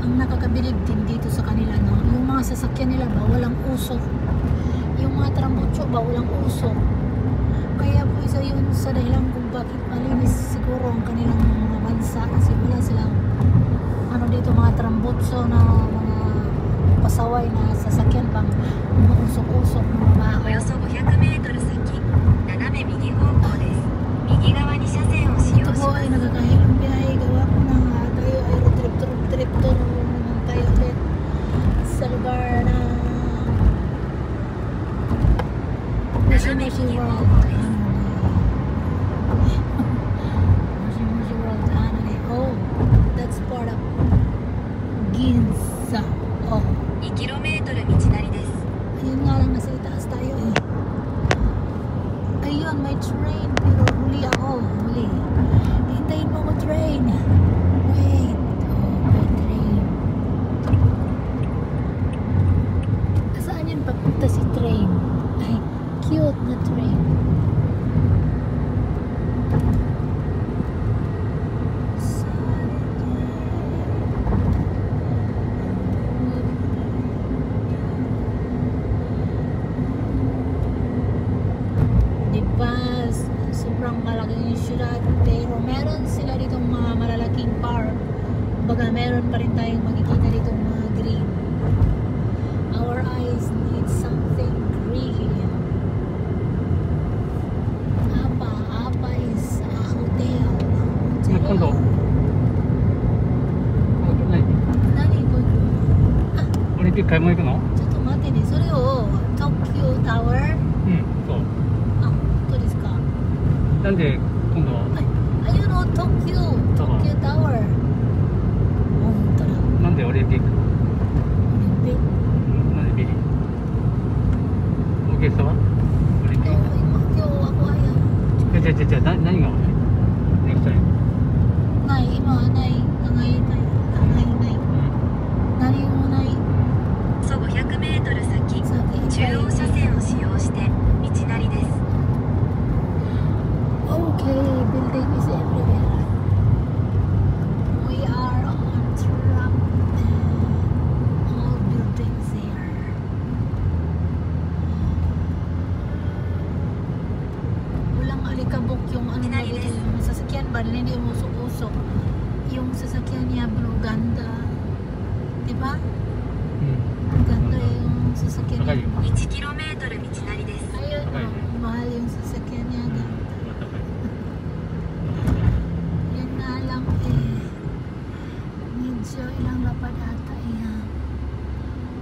ang nakakabilib din dito sa kanila, no? Yung mga sasakyan nila ba, walang usok. Yung mga trambutso ba, walang usok. Kaya po isa yun sa dahilan kung bakit malinis siguro ang kanilang mga bansa. Kasi wala silang ano dito, mga trambutso na mga pasaway na sasakyan bang mga usok-usok, mga baho. およそ500メートル先、斜め右方向です。右側に車線を使用 Ito し po ま ay す。 nagkakahilong biyahe. Gawa ko na tayo ay road trip tour naman tayo ulit sa lugar na 斜め Mushi 右方 World. 向です。 Mushi World. Oh, that's part of Ginza. Oh, 2キロメートル道なりです。 ayun nga lang, nasa itaas tayo eh. Ayun, may train. Pero huli ako. Huli. Hintayin mo ko train. Wait. Oh, may train. Saan yun papunta si train? Ay, cute na train. Diba, sobrang malaki yung syudad, pero meron sila ditong mga malalaking park. Baga meron pa rin tayong makikita ditong mga green. Our eyes need something green. Apa is a hotel. 今度何これ？オリンピック買い物行くの？ちょっと待ってね、それを東京タワー。うんそうあ、本当ですか。なんで今度あ、you know Tokyo Tower。本当だ。なんでオリンピックオリンピック。なんでビリ大げさはオリンピック今日ako ayaw. じゃあ何が悪いネクタイ Nay, ima, nay. Angay, nay. Angay, nay. Nani mo, nay. そ500メートル先、 Sabi, 中央車線を使用して道なりです。 Okay, building is everywhere. We are on track and all buildings here. Walang alikabok yung ano na dito, yung sasakyan ba, hindi umusok-usok. Yung sasakyan niya, bro, ganda. Diba? うん Ganda yung sasakyan Bakal niya. よ1キロメートル道なりです。 Ayun, Bakal. oh, mahal yung sasakyan niya. Ganda. 高い Yan nga lang eh, medyo ilang lapad ata yan.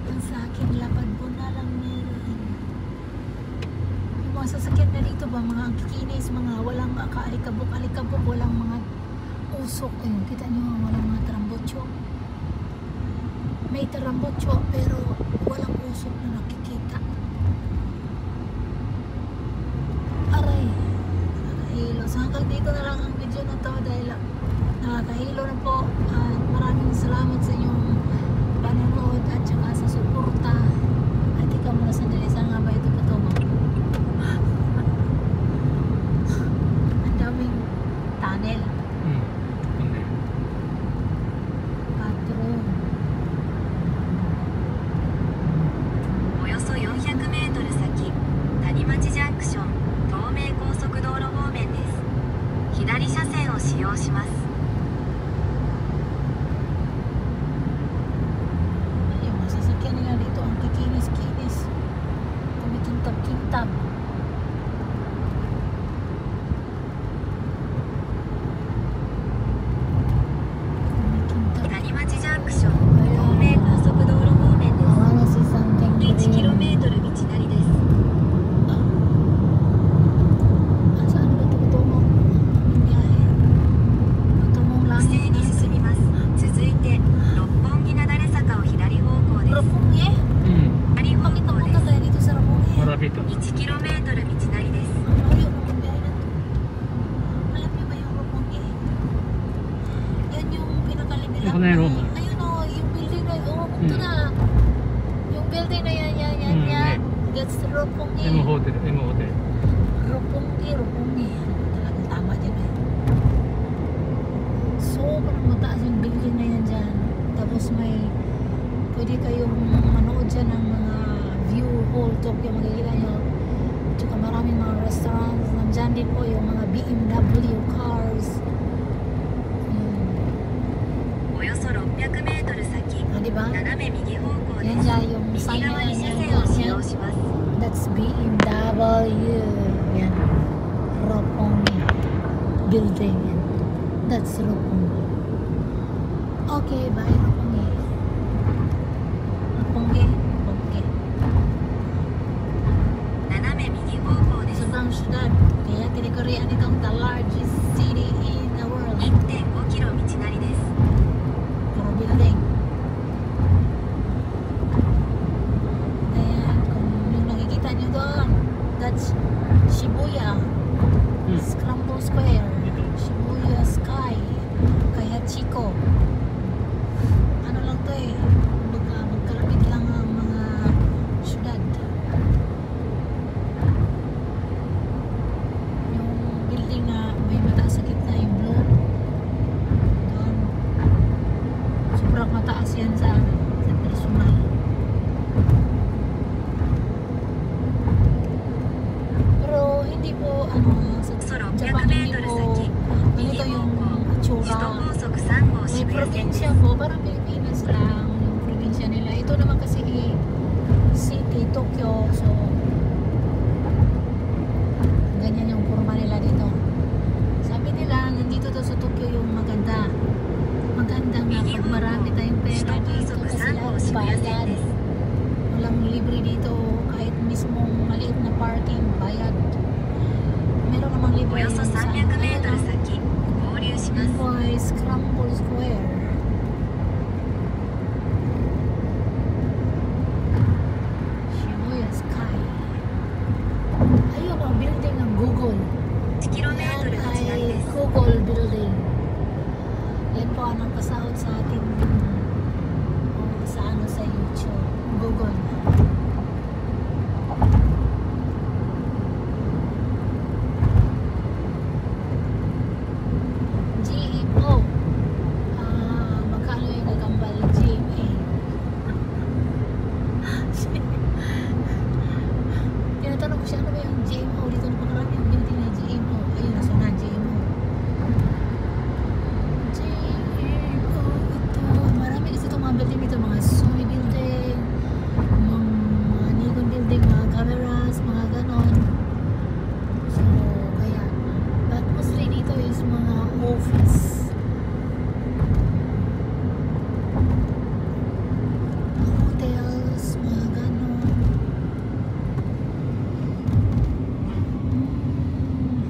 Ang sa akin, lapad po na lang meron. Yung mga sasakyan na dito ba, mga ang kikinis, mga walang kaalikabok-alikabok, walang mga usok. Ayun, kita nyo, walang mga trambotso. May trambotso pero walang usok na nakikita. Aray, nakakahilo. So hanggang dito na lang ang video na to dahil nakakahilo na po. At maraming salamat sa inyong panonood at saka sa suporta. At ikaw muna sandali, saan nga ba ito patungo? Ang daming tunnel. うん飛んでる Patron. およそ400メートル先、谷町ジャンクション、東名高速道路方面です。左車線を使用します。 Yung mga sasakyan nila dito ang kikinis-kinis. Kumikintab-kintab. Kumikintab. 谷町ジャンクション、東名高速道路方面で I wanna see something す。1キロ green. メートル道なりです。 Saan ba ito patungo? Ang biyahe. Patungong 不 langit 正に na. 進みます。続いて、六本木なだれ坂を左方向です。 Roppongi? うん 左方 Bakit 向 napunta で tayo dito sa Roppongi? まだビート す。1キロメートル道なりです。 Ang layo ng biyahe na to. Alam niyo ba yung Roppongi? Yan yung pinakalibilang. Ito na yung Roppongi. Ayun o, yung building na yun. Ito Hmm. na. Yung building na yan, yan. That's the Roppongi. M ホテル M ホテル Roppongi. Talagang tama dyan eh. Sobrang mataas yung building na yan dyan. Tapos may pwede kayong manood dyan ng mga view whole Tokyo, makikita nyo. Tsaka maraming mga restaurants. Nandyan din po yung mga BMW cars.およそ600メートル先、 Diba? 斜め右方向で Yan す。 dyan yung 右 sign 側 na に車 yan. 線を使用します。 That's BMW. Yan. Roppongi building. Yan. That's Roppongi. Okay, bye Roppongi. Roppongi. Okay. 斜め右方向です。 Sobrang syudad. Kaya tinikorean itong the largest city in the world. 1.5 キロ道なりです。 Puro building. Ayan, kung yung nakikita nyo doon, that's Shibuya. Scramble Square. Shibuya Sky. Kaya Chico. Ano lang to eh. Magkalapit lang ang mga syudad. Yung building na may mataas sa gitna yung blue. Doon. Sobrang mataas yan sa personal. Pero hindi po sa およそ Japan 600メ hindi ートル po 先、 ganito 右 yung 方向、首都 itsura. 高速3号 May 渋谷線で probinsya す。 po, parang Pilipinas lang yung probinsya nila. Ito naman kasi city, Tokyo. So, ganyan yung forma nila dito. Sabi nila, nandito daw sa Tokyo yung maganda. Maganda nga pag marami tayong 首 pera 都高 dito 速 kasi 3号 lahat 渋谷線 bayad. です。 Walang libre dito. Kahit mismong maliit na parking, bayad. Meron namang お libre よそ yung sa 300メートル先、合流します。 Boy, Scramble Square. Shibuya Sky. Ayun ang building ng Google. 1キロメートル Yan 道なり ay です。 Google building. Yan po ang nagpasahod sa atin sa YouTube. Google. GMO. Magkano yung nagambal GMA? Tinatanong ko siya, ano ba yung GMO? Dito na pakarami yung building na GMO. Ayun, nasa na GMO. GMO ito. Marami kasi itong mga building dito. Mga Sony building, mga Nikon building, mga cameras, mga ganon. So, kaya. But mostly dito is mga office. Hotels, mga ganon.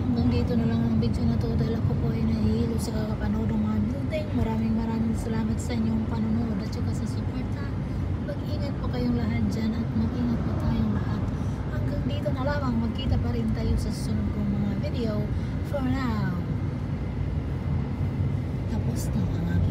Hanggang dito na lang ang video na to dahil ako po ay nahihilo sa kakapanood ng mga building. Maraming salamat sa inyong panonood at saka sa suporta. Mag-ingat po kayong lahat dyan at mag-ingat po tayong lahat. Hanggang dito na lamang, magkita pa rin tayo sa susunod kong mga video. For now, tapos na ang aking